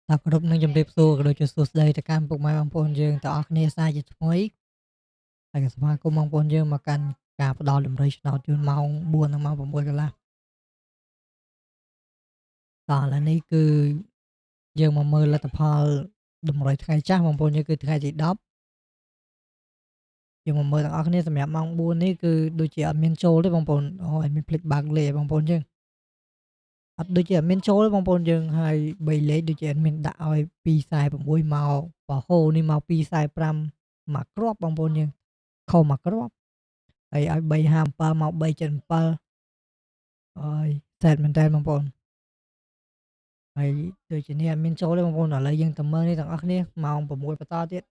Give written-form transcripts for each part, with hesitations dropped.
បាទគោរពនឹងជម្រាបសួរក៏ដូចជាសួស្តីទៅកាន់ពុកម៉ែបងប្អូនយើងទាំងអស់គ្នាសាជាថ្មីហើយក៏ស្វាគមន៍បងប្អូនយើងមកកាន់ការផ្ដល់ដំណេកឆ្នោតជូនម៉ោង4និងម៉ោង6កន្លះតោះឥឡូវនេះគឺយើងមកមើលលទ្ធផលតម្រុយថ្ងៃចាស់បងប្អូនយើងគឺថ្ងៃទី10យើងមកមើលទាំងអស់គ្នាសម្រាប់ម៉ោង4នេះគឺដូចជាអត់មានចូលទេបងប្អូនអូអត់មានភ្លេចបើកលេខឲ្យបងប្អូនយើងអត់ដូចជាអត់មានចូលទេបងប្អូនយើងហើយ3លេខដូចជាអត់មានដាក់ឲ្យ246មកពហុនេះមក245មកគ្រាប់បងប្អូនយើងខុសមកគ្រាប់ ហើយឲ្យ357មក377អើយសែនមែនតើបងប្អូនហើយដូចជានេះអត់មានចូលទេបងប្អូនឥឡូវយើងទៅមើលនេះទាំងអស់គ្នាម៉ោង6បន្តទៀត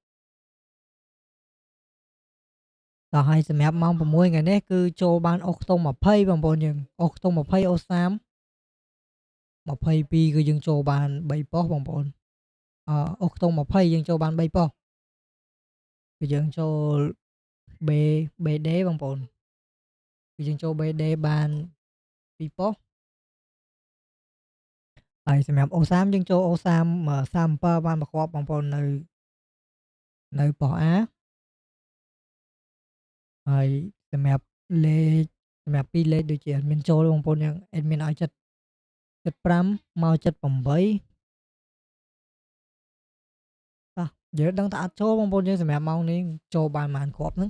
ដល់ហើយសម្រាប់ម៉ោង6ថ្ងៃនេះគឺចូលបានអុសខ្ទង់20បងប្អូនយើងអុសខ្ទង់20អុស30 22គឺយើងចូលបាន3ប៉ុស្តិ៍បងប្អូនអុសខ្ទង់20យើងចូលបាន3ប៉ុស្តិ៍គឺយើងចូល B BD បងប្អូនគឺយើងចូល BD បាន2ប៉ុស្តិ៍ហើយសម្រាប់អូ30យើងចូលអូ30 37បានប្រកបបងប្អូននៅប៉ុស្តិ៍ A ហើយសម្រាប់លេខសម្រាប់2លេខដូចជាអត់មានចូលបងប្អូនយើងអេដមីនឲ្យ75មក78តោះយើងដឹងថាអត់ចូលបងប្អូនយើងសម្រាប់ម៉ោងនេះចូលបានប៉ុន្មានគ្រាប់ហ្នឹង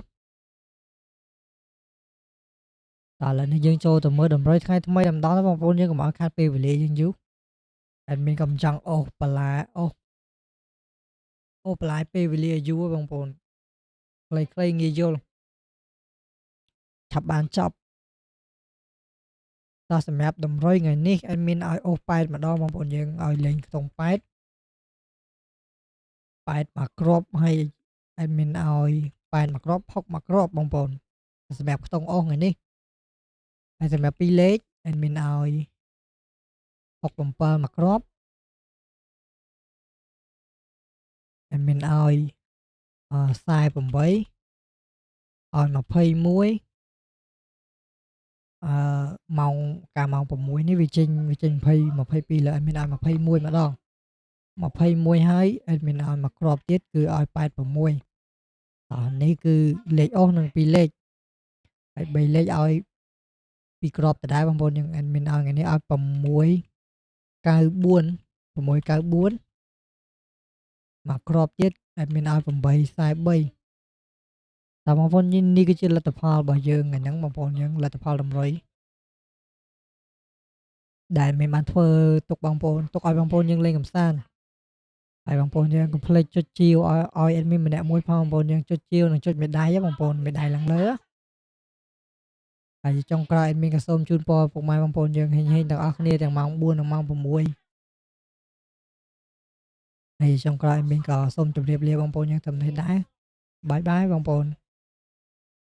តោះឥឡូវនេះយើងចូលទៅមើលតម្រុយថ្ងៃថ្មីតែម្ដងទៅបងប្អូនយើងកុំឲ្យខាតពេលវេលាយើងយូរអេដមីនក៏មិនចង់អូសបន្លាអូសបន្លាយពេលវេលាយូរបងប្អូនខ្លីៗងាយយល់ឆាប់បានចប់តោះសម្រាប់តម្រុយថ្ងៃនេះអេដមីនឲ្យអូស8ម្ដងបងប្អូនយើងឲ្យលេងខ្ទង់8មកគ្រាប់ហើយអេដមីនឲ្យ8មកគ្រាប់6មកគ្រាប់បងប្អូនសម្រាប់ខ្ទង់អុសថ្ងៃនេះហើយសម្រាប់2លេខអេដមីនឲ្យ67មកគ្រាប់អេដមីនឲ្យ48ឲ្យ21ម៉ោងម៉ោង6នេះវាចេញ20 22លើអេដមីនឲ្យ21ម្ដង21ហើយអេដមីនឲ្យមកគ្រាប់ទៀតគឺឲ្យ86នេះគឺលេខអុសនឹង2លេខហើយ3លេខឲ្យ2គ្រាប់ដដែលបងប្អូនយើងអេដមីនឲ្យថ្ងៃនេះឲ្យ694មកគ្រាប់ទៀតអេដមីនឲ្យ843តើបងប្អូននេះគឺជាលទ្ធផលរបស់យើងថ្ងៃហ្នឹងបងប្អូនយើងលទ្ធផលតម្រុយដែលមិនបានធ្វើទុកបងប្អូនទុកឲ្យបងប្អូនយើងលេងកម្សាន្តហើយបងប្អូនយើងកុំភ្លេចចុចជាវឲ្យអេដមីនម្នាក់មួយផងបងប្អូនយើងចុចជាវនិងចុចមេដាយបងប្អូនមេដាយឡើងលើហើយចុងក្រោយអេដមីនក៏សូមជូនពរពុកម៉ែបងប្អូនយើងហេងៗទាំងអស់គ្នាទាំងម៉ោង4និងម៉ោង6ហើយចុងក្រោយអេដមីនក៏សូមជម្រាបលាបងប្អូនយើងត្រឹមនេះដែរបាយបាយបងប្អូន